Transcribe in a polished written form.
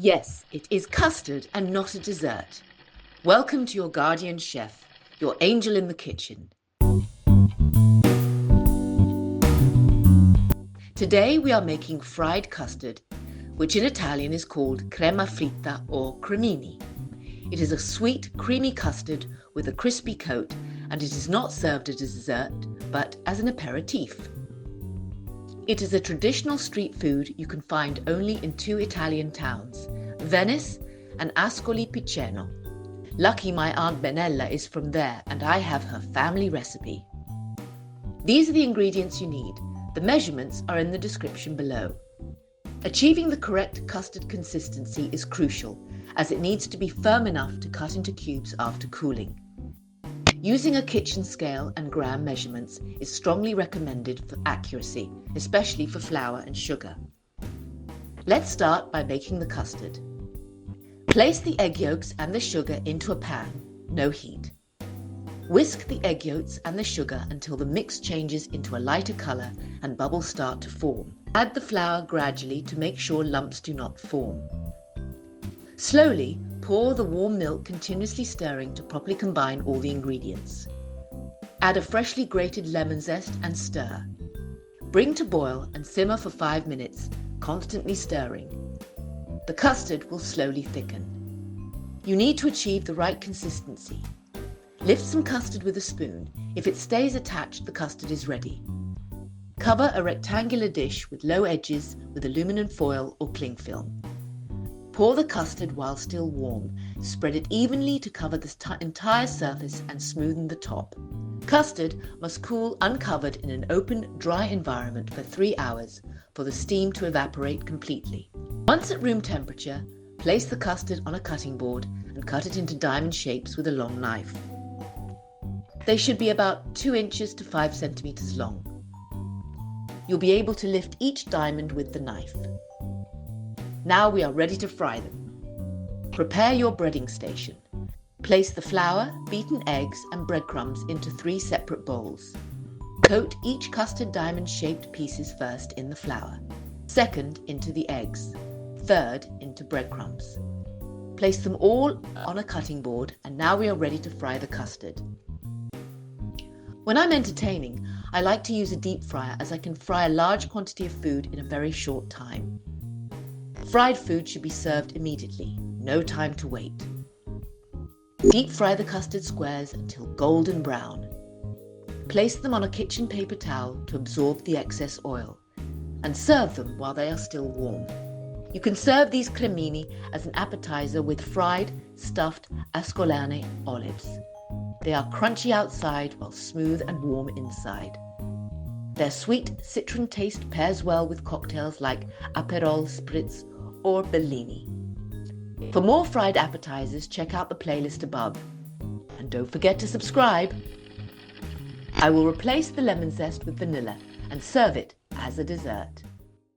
Yes, it is custard and not a dessert. Welcome to your guardian chef, your angel in the kitchen. Today we are making fried custard, which in Italian is called crema fritta or cremini. It is a sweet, creamy custard with a crispy coat, and it is not served as a dessert, but as an aperitif. It is a traditional street food you can find only in two Italian towns, Venice and Ascoli Piceno. Lucky my Aunt Benella is from there and I have her family recipe. These are the ingredients you need. The measurements are in the description below. Achieving the correct custard consistency is crucial, as it needs to be firm enough to cut into cubes after cooling. Using a kitchen scale and gram measurements is strongly recommended for accuracy, especially for flour and sugar. Let's start by making the custard. Place the egg yolks and the sugar into a pan, no heat. Whisk the egg yolks and the sugar until the mix changes into a lighter colour and bubbles start to form. Add the flour gradually to make sure lumps do not form. Slowly pour the warm milk, continuously stirring to properly combine all the ingredients. Add a freshly grated lemon zest and stir. Bring to boil and simmer for 5 minutes, constantly stirring. The custard will slowly thicken. You need to achieve the right consistency. Lift some custard with a spoon. If it stays attached, the custard is ready. Cover a rectangular dish with low edges with aluminum foil or cling film. Pour the custard while still warm. Spread it evenly to cover the entire surface and smoothen the top. Custard must cool uncovered in an open, dry environment for 3 hours for the steam to evaporate completely. Once at room temperature, place the custard on a cutting board and cut it into diamond shapes with a long knife. They should be about 2 inches to 5 centimeters long. You'll be able to lift each diamond with the knife. Now we are ready to fry them. Prepare your breading station. Place the flour, beaten eggs and breadcrumbs into 3 separate bowls. Coat each custard diamond-shaped pieces first in the flour, second into the eggs, third into breadcrumbs. Place them all on a cutting board and now we are ready to fry the custard. When I'm entertaining, I like to use a deep fryer as I can fry a large quantity of food in a very short time. Fried food should be served immediately, no time to wait. Deep fry the custard squares until golden brown. Place them on a kitchen paper towel to absorb the excess oil and serve them while they are still warm. You can serve these cremini as an appetizer with fried, stuffed ascolane olives. They are crunchy outside while smooth and warm inside. Their sweet citron taste pairs well with cocktails like Aperol Spritz or Bellini. For more fried appetizers, check out the playlist above. And don't forget to subscribe. I will replace the lemon zest with vanilla and serve it as a dessert.